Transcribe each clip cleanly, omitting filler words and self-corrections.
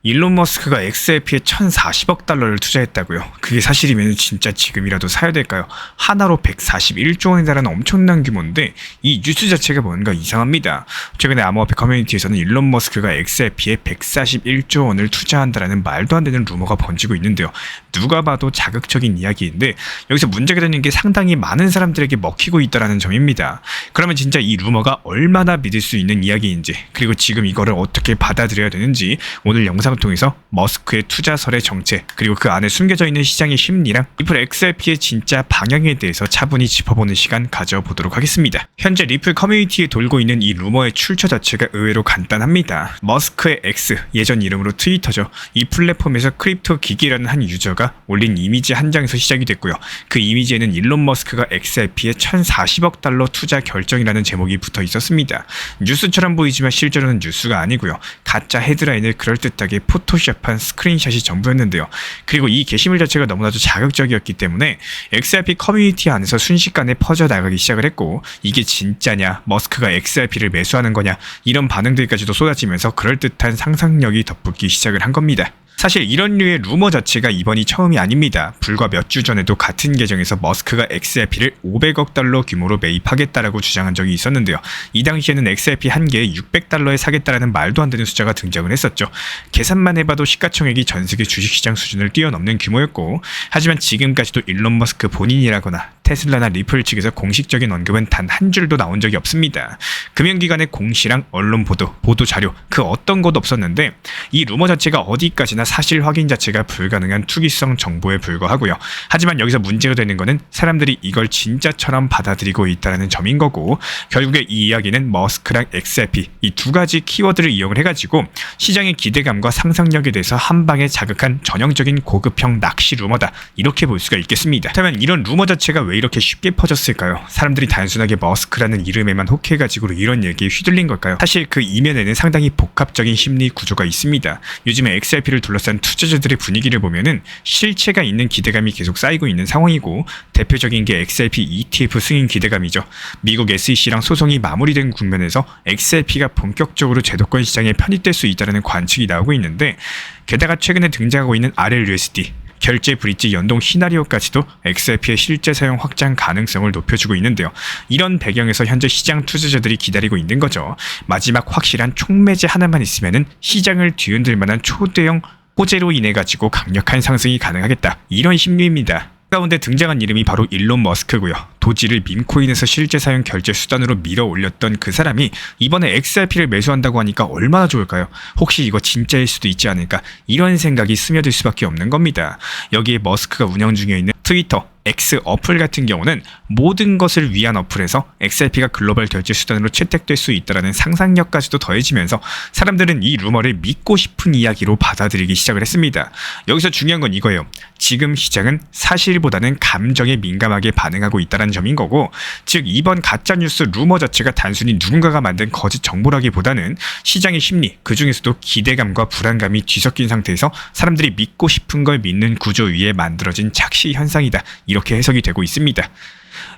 일론 머스크가 XRP에 1,040억 달러를 투자했다고요? 그게 사실이면 진짜 지금이라도 사야 될까요? 하나로 141조 원에 달하는 엄청난 규모인데 이 뉴스 자체가 뭔가 이상합니다. 최근에 암호화폐 커뮤니티에서는 일론 머스크가 XRP에 141조 원을 투자한다라는 말도 안 되는 루머가 번지고 있는데요. 누가 봐도 자극적인 이야기인데 여기서 문제가 되는 게 상당히 많은 사람들에게 먹히고 있다는 점입니다. 그러면 진짜 이 루머가 얼마나 믿을 수 있는 이야기인지, 그리고 지금 이거를 어떻게 받아들여야 되는지 오늘 영상을 통해서 머스크의 투자설의 정체, 그리고 그 안에 숨겨져 있는 시장의 심리랑 리플 XRP의 진짜 방향에 대해서 차분히 짚어보는 시간 가져보도록 하겠습니다. 현재 리플 커뮤니티에 돌고 있는 이 루머의 출처 자체가 의외로 간단합니다. 머스크의 X, 예전 이름으로 트위터죠. 이 플랫폼에서 크립토 기기라는 한 유저가 올린 이미지 한 장에서 시작이 됐고요. 그 이미지에는 일론 머스크가 XRP에 1,040억 달러 투자 결정이라는 제목이 붙어 있었습니다. 뉴스처럼 보이지만 실제로는 뉴스가 아니고요. 가짜 헤드라인을 그럴듯하게 포토샵한 스크린샷이 전부였는데요. 그리고 이 게시물 자체가 너무나도 자극적이었기 때문에 XRP 커뮤니티 안에서 순식간에 퍼져나가기 시작을 했고, 이게 진짜냐, 머스크가 XRP를 매수하는 거냐, 이런 반응들까지도 쏟아지면서 그럴듯한 상상력이 덧붙기 시작을 한 겁니다. 사실 이런 류의 루머 자체가 이번이 처음이 아닙니다. 불과 몇 주 전에도 같은 계정에서 머스크가 XRP를 500억 달러 규모로 매입하겠다라고 주장한 적이 있었는데요. 이 당시에는 XRP 한 개에 600달러에 사겠다라는 말도 안 되는 숫자가 등장을 했었죠. 계산만 해봐도 시가총액이 전 세계 주식시장 수준을 뛰어넘는 규모였고, 하지만 지금까지도 일론 머스크 본인이라거나 테슬라나 리플 측에서 공식적인 언급은 단 한 줄도 나온 적이 없습니다. 금융기관의 공시랑 언론 보도 자료, 그 어떤 것도 없었는데 이 루머 자체가 어디까지나 사실 확인 자체가 불가능한 투기성 정보에 불과하고요. 하지만 여기서 문제가 되는 거는 사람들이 이걸 진짜처럼 받아들이고 있다는 점인 거고, 결국에 이 이야기는 머스크랑 XRP 이 두 가지 키워드를 이용을 해가지고 시장의 기대감과 상상력에 대해서 한 방에 자극한 전형적인 고급형 낚시 루머다, 이렇게 볼 수가 있겠습니다. 그렇다면 이런 루머 자체가 왜 이렇게 쉽게 퍼졌을까요? 사람들이 단순하게 머스크라는 이름에만 혹해가지고 이런 얘기에 휘둘린 걸까요? 사실 그 이면에는 상당히 복합적인 심리 구조가 있습니다. 요즘에 XRP를 둘러싼 투자자들의 분위기를 보면은 실체가 있는 기대감이 계속 쌓이고 있는 상황이고, 대표적인 게 XRP ETF 승인 기대감이죠. 미국 SEC랑 소송이 마무리된 국면에서 XRP가 본격적으로 제도권 시장에 편입될 수 있다는 관측이 나오고 있는데, 게다가 최근에 등장하고 있는 RLUSD 결제 브릿지 연동 시나리오까지도 XRP의 실제 사용 확장 가능성을 높여주고 있는데요. 이런 배경에서 현재 시장 투자자들이 기다리고 있는 거죠. 마지막 확실한 촉매제 하나만 있으면은 시장을 뒤흔들 만한 초대형 호재로 인해 가지고 강력한 상승이 가능하겠다, 이런 심리입니다. 가운데 등장한 이름이 바로 일론 머스크고요. 도지를 밈코인에서 실제 사용 결제 수단으로 밀어 올렸던 그 사람이 이번에 XRP를 매수한다고 하니까 얼마나 좋을까요? 혹시 이거 진짜일 수도 있지 않을까, 이런 생각이 스며들 수밖에 없는 겁니다. 여기에 머스크가 운영 중에 있는 트위터 X 어플 같은 경우는 모든 것을 위한 어플에서 XRP가 글로벌 결제 수단으로 채택될 수 있다는 상상력까지도 더해지면서 사람들은 이 루머를 믿고 싶은 이야기로 받아들이기 시작을 했습니다. 여기서 중요한 건 이거예요. 지금 시장은 사실보다는 감정에 민감하게 반응하고 있다는 점인 거고, 즉 이번 가짜뉴스 루머 자체가 단순히 누군가가 만든 거짓 정보라기보다는 시장의 심리, 그 중에서도 기대감과 불안감이 뒤섞인 상태에서 사람들이 믿고 싶은 걸 믿는 구조 위에 만들어진 착시 현상이다, 이렇게 해석이 되고 있습니다.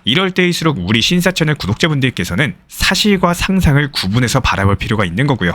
이럴 때일수록 우리 신사채널 구독자분들께서는 사실과 상상을 구분해서 바라볼 필요가 있는 거고요.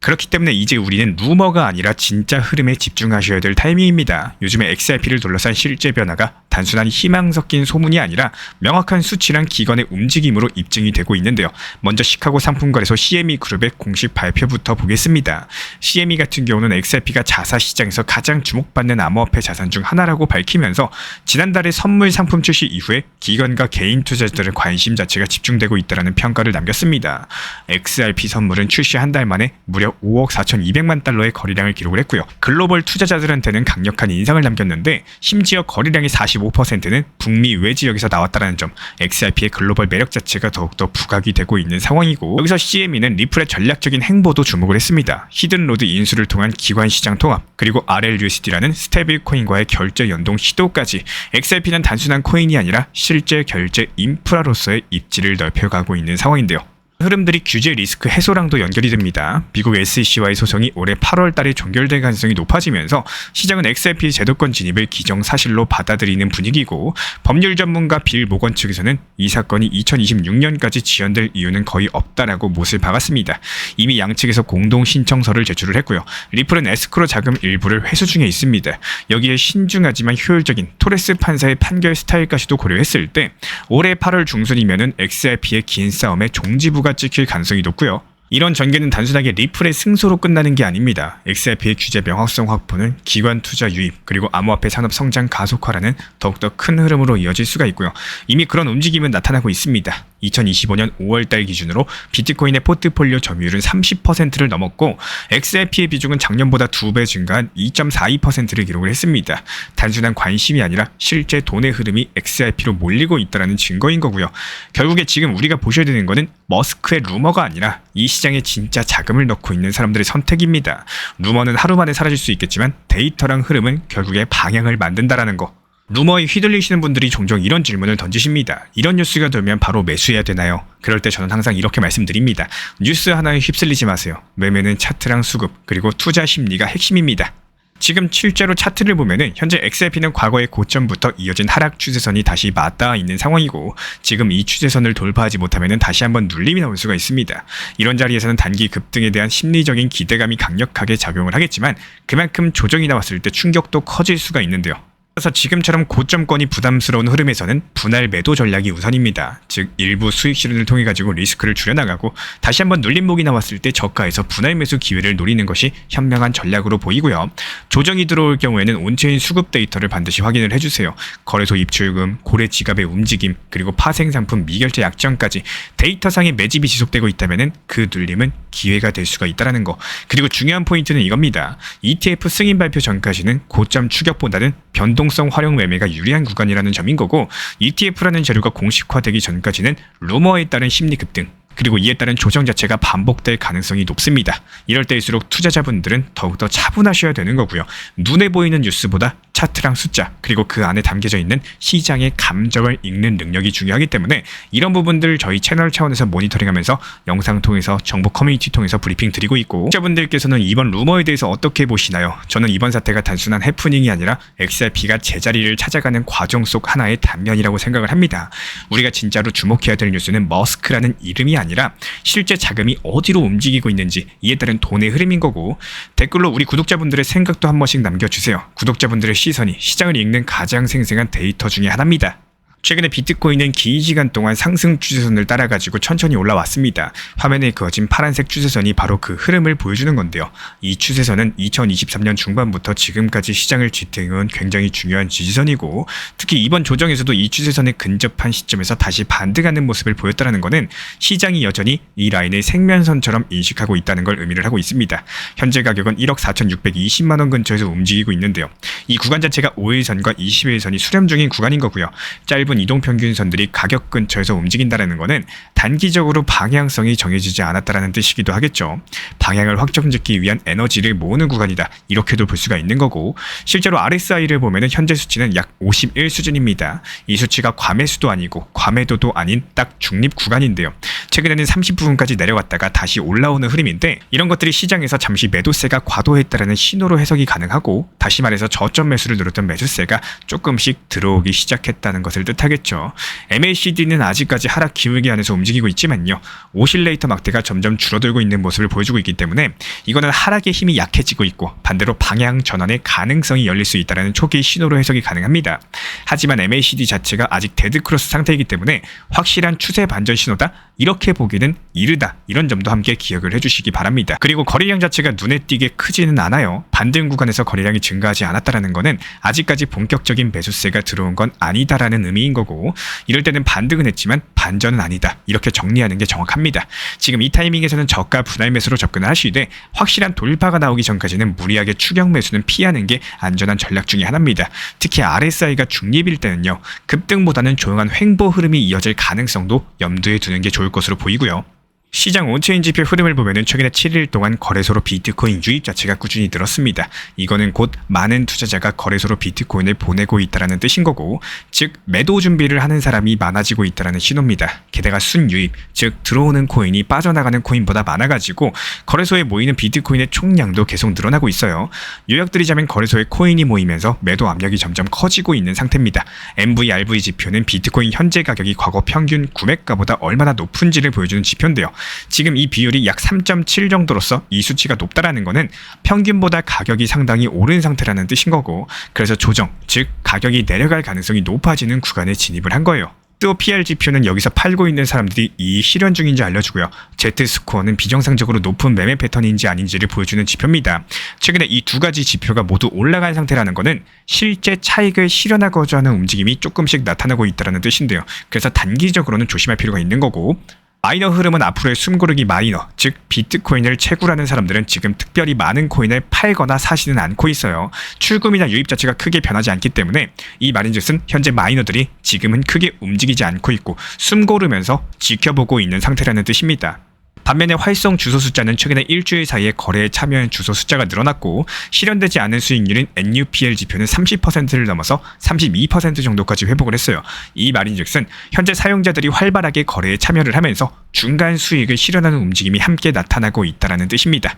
그렇기 때문에 이제 우리는 루머가 아니라 진짜 흐름에 집중하셔야 될 타이밍입니다. 요즘에 XRP를 둘러싼 실제 변화가 단순한 희망 섞인 소문이 아니라 명확한 수치랑 기관의 움직임으로 입증이 되고 있는데요. 먼저 시카고 상품거래소 CME 그룹의 공식 발표부터 보겠습니다. CME 같은 경우는 XRP가 자사 시장에서 가장 주목받는 암호화폐 자산 중 하나라고 밝히면서 지난달에 선물 상품 출시 이후에 기관과 개인 투자자들의 관심 자체가 집중되고 있다는 평가를 남겼습니다. XRP 선물은 출시 한 달 만에 무려 5억 4,200만 달러의 거래량을 기록을 했고요. 글로벌 투자자들한테는 강력한 인상을 남겼는데, 심지어 거래량의 45%는 북미 외 지역에서 나왔다는 점, XRP의 글로벌 매력 자체가 더욱더 부각이 되고 있는 상황이고, 여기서 CME는 리플의 전략적인 행보도 주목을 했습니다. 히든로드 인수를 통한 기관 시장 통합, 그리고 RLUSD라는 스테이블 코인과의 결제 연동 시도까지 XRP는 단순한 코인이 아니라 실제 결제 인프라로서의 입지를 넓혀가고 있는 상황인데요. 흐름들이 규제 리스크 해소랑도 연결이 됩니다. 미국 SEC와의 소송이 올해 8월 달에 종결될 가능성이 높아지면서 시장은 XRP 제도권 진입을 기정사실로 받아들이는 분위기고, 법률 전문가 빌 모건 측에서는 이 사건이 2026년까지 지연될 이유는 거의 없다라고 못을 박았습니다. 이미 양측에서 공동 신청서를 제출을 했고요. 리플은 에스크로 자금 일부를 회수 중에 있습니다. 여기에 신중하지만 효율적인 토레스 판사의 판결 스타일까지도 고려했을 때 올해 8월 중순이면은 XRP의 긴 싸움의 종지부가 찍힐 가능성이 높고요. 이런 전개는 단순하게 리플의 승소로 끝나는 게 아닙니다. XRP의 규제 명확성 확보는 기관 투자 유입, 그리고 암호화폐 산업 성장 가속화라는 더욱더 큰 흐름으로 이어질 수가 있고요. 이미 그런 움직임은 나타나고 있습니다. 2025년 5월달 기준으로 비트코인의 포트폴리오 점유율은 30%를 넘었고, XRP의 비중은 작년보다 2배 증가한 2.42%를 기록을 했습니다. 단순한 관심이 아니라 실제 돈의 흐름이 XRP로 몰리고 있다는 증거인 거고요. 결국에 지금 우리가 보셔야 되는 거는 머스크의 루머가 아니라 이 시장에 진짜 자금을 넣고 있는 사람들의 선택입니다. 루머는 하루 만에 사라질 수 있겠지만 데이터랑 흐름은 결국에 방향을 만든다라는 거. 루머에 휘둘리시는 분들이 종종 이런 질문을 던지십니다. 이런 뉴스가 되면 바로 매수해야 되나요? 그럴 때 저는 항상 이렇게 말씀드립니다. 뉴스 하나에 휩쓸리지 마세요. 매매는 차트랑 수급, 그리고 투자 심리가 핵심입니다. 지금 실제로 차트를 보면은 현재 XRP는 과거의 고점부터 이어진 하락 추세선이 다시 맞닿아 있는 상황이고, 지금 이 추세선을 돌파하지 못하면은 다시 한번 눌림이 나올 수가 있습니다. 이런 자리에서는 단기 급등에 대한 심리적인 기대감이 강력하게 작용을 하겠지만, 그만큼 조정이 나왔을 때 충격도 커질 수가 있는데요. 그래서 지금처럼 고점권이 부담스러운 흐름에서는 분할 매도 전략이 우선입니다. 즉 일부 수익 실현을 통해 가지고 리스크를 줄여나가고, 다시 한번 눌림목이 나왔을 때 저가에서 분할 매수 기회를 노리는 것이 현명한 전략으로 보이고요. 조정이 들어올 경우에는 온체인 수급 데이터를 반드시 확인을 해주세요. 거래소 입출금, 고래 지갑의 움직임, 그리고 파생상품 미결제 약정까지 데이터상의 매집이 지속되고 있다면 그 눌림은 기회가 될 수가 있다는 거. 그리고 중요한 포인트는 이겁니다. ETF 승인 발표 전까지는 고점 추격보다는 변동성 활용 매매가 유리한 구간이라는 점인 거고, ETF라는 재료가 공식화되기 전까지는 루머에 따른 심리 급등, 그리고 이에 따른 조정 자체가 반복될 가능성이 높습니다. 이럴 때일수록 투자자분들은 더욱더 차분하셔야 되는 거고요. 눈에 보이는 뉴스보다 차트랑 숫자, 그리고 그 안에 담겨져 있는 시장의 감정을 읽는 능력이 중요하기 때문에 이런 부분들 저희 채널 차원에서 모니터링하면서 영상 통해서 정보 커뮤니티 통해서 브리핑 드리고 있고, 투자자분들께서는 이번 루머에 대해서 어떻게 보시나요? 저는 이번 사태가 단순한 해프닝이 아니라 XRP가 제자리를 찾아가는 과정 속 하나의 단면이라고 생각을 합니다. 우리가 진짜로 주목해야 될 뉴스는 머스크라는 이름이 아니라 실제 자금이 어디로 움직이고 있는지, 이에 따른 돈의 흐름인 거고, 댓글로 우리 구독자분들의 생각도 한 번씩 남겨주세요. 구독자분들의 시선이 시장을 읽는 가장 생생한 데이터 중에 하나입니다. 최근에 비트코인은 긴 시간 동안 상승 추세선을 따라가지고 천천히 올라왔습니다. 화면에 그어진 파란색 추세선이 바로 그 흐름을 보여주는 건데요. 이 추세선은 2023년 중반부터 지금까지 시장을 지탱해온 굉장히 중요한 지지선이고, 특히 이번 조정에서도 이 추세선에 근접한 시점에서 다시 반등하는 모습을 보였다는 것은 시장이 여전히 이 라인을 생면선처럼 인식하고 있다는 걸 의미를 하고 있습니다. 현재 가격은 1억 4,620만 원 근처에서 움직이고 있는데요. 이 구간 자체가 5일선과 20일선이 수렴 중인 구간인 거고요. 짧은 이동평균선들이 가격 근처에서 움직인다는 것은 단기적으로 방향성이 정해지지 않았다는 뜻이기도 하겠죠. 방향을 확정짓기 위한 에너지를 모으는 구간이다, 이렇게도 볼 수가 있는 거고, 실제로 RSI를 보면 현재 수치는 약 51 수준입니다. 이 수치가 과매수도 아니고 과매도도 아닌 딱 중립 구간인데요. 최근에는 30부분까지 내려갔다가 다시 올라오는 흐름인데, 이런 것들이 시장에서 잠시 매도세가 과도했다는 신호로 해석이 가능하고, 다시 말해서 저점 매수를 누렸던 매수세가 조금씩 들어오기 시작했다는 것을 뜻하겠죠. MACD는 아직까지 하락 기울기 안에서 움직이고 있지만요, 오실레이터 막대가 점점 줄어들고 있는 모습을 보여주고 있기 때문에 이거는 하락의 힘이 약해지고 있고, 반대로 방향 전환의 가능성이 열릴 수 있다는 초기 신호로 해석이 가능합니다. 하지만 MACD 자체가 아직 데드크로스 상태이기 때문에 확실한 추세 반전 신호다, 이렇게 보기는 이르다, 이런 점도 함께 기억을 해주시기 바랍니다. 그리고 거래량 자체가 눈에 띄게 크지는 않아요. 반등 구간에서 거래량이 증가하지 않았다는 것은 아직까지 본격적인 매수세가 들어온 건 아니다라는 의미인 거고, 이럴 때는 반등은 했지만 반전은 아니다, 이렇게 정리하는 게 정확합니다. 지금 이 타이밍에서는 저가 분할 매수로 접근을 하시되, 확실한 돌파가 나오기 전까지는 무리하게 추격 매수는 피하는 게 안전한 전략 중에 하나입니다. 특히 RSI가 중립일 때는요, 급등보다는 조용한 횡보 흐름이 이어질 가능성도 염두에 두는 게 좋을 것으로 보이고요. 시장 온체인 지표 흐름을 보면은 최근에 7일 동안 거래소로 비트코인 유입 자체가 꾸준히 늘었습니다. 이거는 곧 많은 투자자가 거래소로 비트코인을 보내고 있다라는 뜻인 거고, 즉 매도 준비를 하는 사람이 많아지고 있다라는 신호입니다. 게다가 순유입, 즉 들어오는 코인이 빠져나가는 코인보다 많아가지고 거래소에 모이는 비트코인의 총량도 계속 늘어나고 있어요. 요약드리자면 거래소에 코인이 모이면서 매도 압력이 점점 커지고 있는 상태입니다. MVRV 지표는 비트코인 현재 가격이 과거 평균 구매가보다 얼마나 높은지를 보여주는 지표인데요. 지금 이 비율이 약 3.7 정도로서 이 수치가 높다라는 것은 평균보다 가격이 상당히 오른 상태라는 뜻인 거고, 그래서 조정, 즉 가격이 내려갈 가능성이 높아지는 구간에 진입을 한 거예요. PR 지표는 여기서 팔고 있는 사람들이 이 실현 중인지 알려주고요. Z스코어는 비정상적으로 높은 매매 패턴인지 아닌지를 보여주는 지표입니다. 최근에 이 두 가지 지표가 모두 올라간 상태라는 것은 실제 차익을 실현하고자 하는 움직임이 조금씩 나타나고 있다는 뜻인데요. 그래서 단기적으로는 조심할 필요가 있는 거고, 마이너 흐름은 앞으로의 숨고르기 마이너, 즉 비트코인을 채굴하는 사람들은 지금 특별히 많은 코인을 팔거나 사지는 않고 있어요. 출금이나 유입 자체가 크게 변하지 않기 때문에 이 말인즉슨 현재 마이너들이 지금은 크게 움직이지 않고 있고 숨고르면서 지켜보고 있는 상태라는 뜻입니다. 반면에 활성 주소 숫자는 최근에 일주일 사이에 거래에 참여한 주소 숫자가 늘어났고, 실현되지 않은 수익률인 NUPL 지표는 30%를 넘어서 32% 정도까지 회복을 했어요. 이 말인즉슨 현재 사용자들이 활발하게 거래에 참여를 하면서 중간 수익을 실현하는 움직임이 함께 나타나고 있다는 뜻입니다.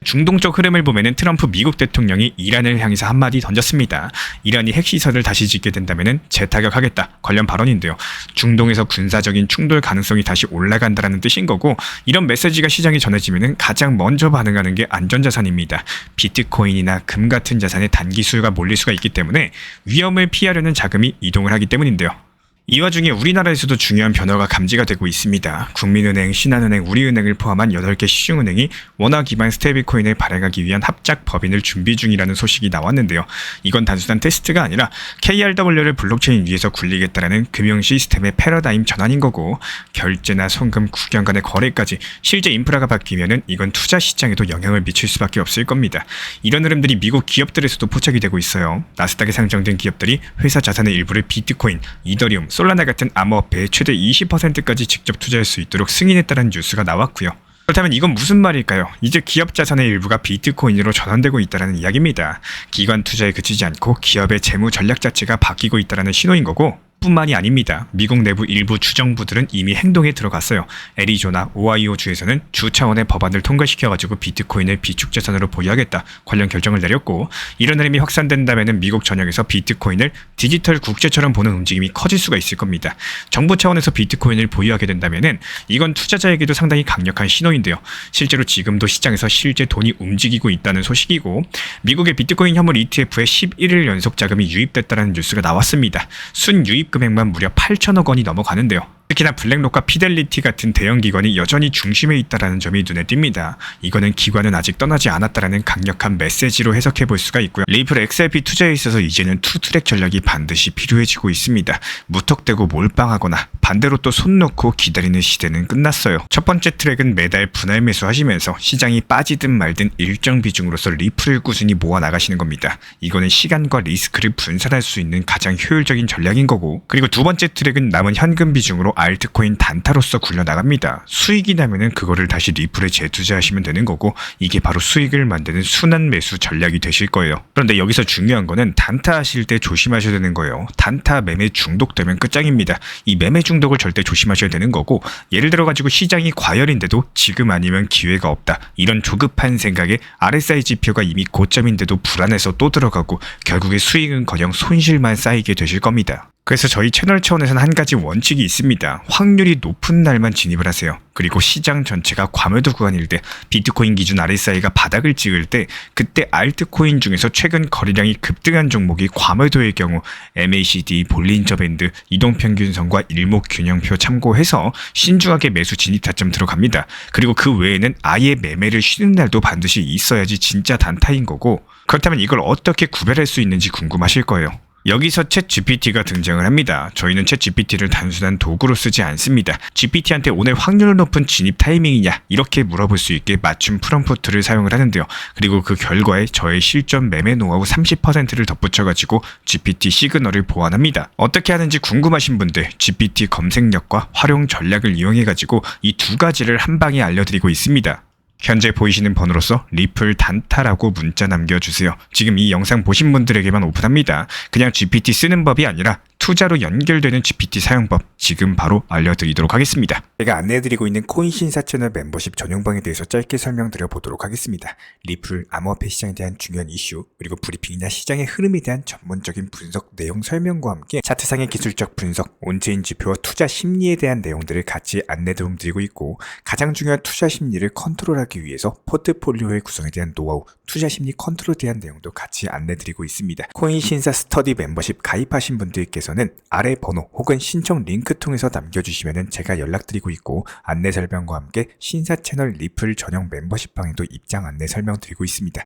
중동적 흐름을 보면은 트럼프 미국 대통령이 이란을 향해서 한마디 던졌습니다. 이란이 핵시설을 다시 짓게 된다면은 재타격하겠다 관련 발언인데요. 중동에서 군사적인 충돌 가능성이 다시 올라간다라는 뜻인 거고, 이런 메시지가 시장에 전해지면은 가장 먼저 반응하는 게 안전자산입니다. 비트코인이나 금 같은 자산에 단기 수요가 몰릴 수가 있기 때문에 위험을 피하려는 자금이 이동을 하기 때문인데요. 이 와중에 우리나라에서도 중요한 변화가 감지가 되고 있습니다. 국민은행, 신한은행, 우리은행을 포함한 8개 시중은행이 원화 기반 스테이블코인을 발행하기 위한 합작 법인을 준비 중이라는 소식이 나왔는데요. 이건 단순한 테스트가 아니라 KRW를 블록체인 위에서 굴리겠다라는 금융 시스템의 패러다임 전환인 거고, 결제나 송금, 국경 간의 거래까지 실제 인프라가 바뀌면은 이건 투자 시장에도 영향을 미칠 수밖에 없을 겁니다. 이런 흐름들이 미국 기업들에서도 포착이 되고 있어요. 나스닥에 상장된 기업들이 회사 자산의 일부를 비트코인, 이더리움, 솔라나 같은 암호화폐에 최대 20%까지 직접 투자할 수 있도록 승인했다는 뉴스가 나왔고요. 그렇다면 이건 무슨 말일까요? 이제 기업 자산의 일부가 비트코인으로 전환되고 있다는 이야기입니다. 기관 투자에 그치지 않고 기업의 재무 전략 자체가 바뀌고 있다는 신호인 거고, 뿐만이 아닙니다. 미국 내부 일부 주정부들은 이미 행동에 들어갔어요. 애리조나, 오하이오 주에서는 주 차원의 법안을 통과시켜가지고 비트코인을 비축자산으로 보유하겠다 관련 결정을 내렸고, 이런 흐름이 확산된다면 미국 전역에서 비트코인을 디지털 국제처럼 보는 움직임이 커질 수가 있을 겁니다. 정부 차원에서 비트코인을 보유하게 된다면 이건 투자자에게도 상당히 강력한 신호인데요. 실제로 지금도 시장에서 실제 돈이 움직이고 있다는 소식이고, 미국의 비트코인 현물 ETF에 11일 연속 자금이 유입됐다는 뉴스가 나왔습니다. 순유입 금액만 무려 8천억 원이 넘어가는데요. 특히나 블랙록과 피델리티 같은 대형 기관이 여전히 중심에 있다는 점이 눈에 띕니다. 이거는 기관은 아직 떠나지 않았다는 강력한 메시지로 해석해 볼 수가 있고요. 레이플 XRP 투자에 있어서 이제는 투트랙 전략이 반드시 필요해지고 있습니다. 무턱대고 몰빵하거나 반대로 또 손 놓고 기다리는 시대는 끝났어요. 첫 번째 트랙은 매달 분할 매수하시면서 시장이 빠지든 말든 일정 비중으로서 리플을 꾸준히 모아 나가시는 겁니다. 이거는 시간과 리스크를 분산할 수 있는 가장 효율적인 전략인 거고, 그리고 두 번째 트랙은 남은 현금 비중으로 알트코인 단타로서 굴려나갑니다. 수익이 나면은 그거를 다시 리플에 재투자하시면 되는 거고, 이게 바로 수익을 만드는 순환 매수 전략이 되실 거예요. 그런데 여기서 중요한 거는 단타 하실 때 조심하셔야 되는 거예요. 단타 매매 중독되면 끝장입니다. 이 매매 중독을 절대 조심하셔야 되는 거고, 예를 들어 가지고 시장이 과열인데도 지금 아니면 기회가 없다, 이런 조급한 생각에 RSI 지표가 이미 고점인데도 불안해서 또 들어가고 결국에 수익은커녕 손실만 쌓이게 되실 겁니다. 그래서 저희 채널 차원에서는 한 가지 원칙이 있습니다. 확률이 높은 날만 진입을 하세요. 그리고 시장 전체가 과매도 구간일 때, 비트코인 기준 RSI가 바닥을 찍을 때, 그때 알트코인 중에서 최근 거래량이 급등한 종목이 과매도의 경우 MACD, 볼린저 밴드, 이동평균선과 일목균형표 참고해서 신중하게 매수 진입 타점 들어갑니다. 그리고 그 외에는 아예 매매를 쉬는 날도 반드시 있어야지 진짜 단타인 거고, 그렇다면 이걸 어떻게 구별할 수 있는지 궁금하실 거예요. 여기서 챗 GPT가 등장을 합니다. 저희는 챗 GPT를 단순한 도구로 쓰지 않습니다. GPT한테 오늘 확률 높은 진입 타이밍이냐 이렇게 물어볼 수 있게 맞춤 프롬프트를 사용을 하는데요. 그리고 그 결과에 저의 실전 매매 노하우 30%를 덧붙여가지고 GPT 시그널을 보완합니다. 어떻게 하는지 궁금하신 분들 GPT 검색력과 활용 전략을 이용해가지고 이 두 가지를 한 방에 알려드리고 있습니다. 현재 보이시는 번호로서 리플 단타라고 문자 남겨주세요. 지금 이 영상 보신 분들에게만 오픈합니다. 그냥 GPT 쓰는 법이 아니라 투자로 연결되는 GPT 사용법 지금 바로 알려드리도록 하겠습니다. 제가 안내해드리고 있는 코인 신사 채널 멤버십 전용방에 대해서 짧게 설명드려 보도록 하겠습니다. 리플, 암호화폐 시장에 대한 중요한 이슈, 그리고 브리핑이나 시장의 흐름에 대한 전문적인 분석 내용 설명과 함께 차트상의 기술적 분석, 온체인 지표와 투자 심리에 대한 내용들을 같이 안내 도움드리고 있고, 가장 중요한 투자 심리를 컨트롤하기 위해서 포트폴리오의 구성에 대한 노하우, 투자 심리 컨트롤에 대한 내용도 같이 안내드리고 있습니다. 코인 신사 스터디 멤버십 가입하신 분들께서는 아래 번호 혹은 신청 링크 통해서 남겨주시면 제가 연락드리고 있고, 안내 설명과 함께 신사 채널 리플 전용 멤버십 방에도 입장 안내 설명드리고 있습니다.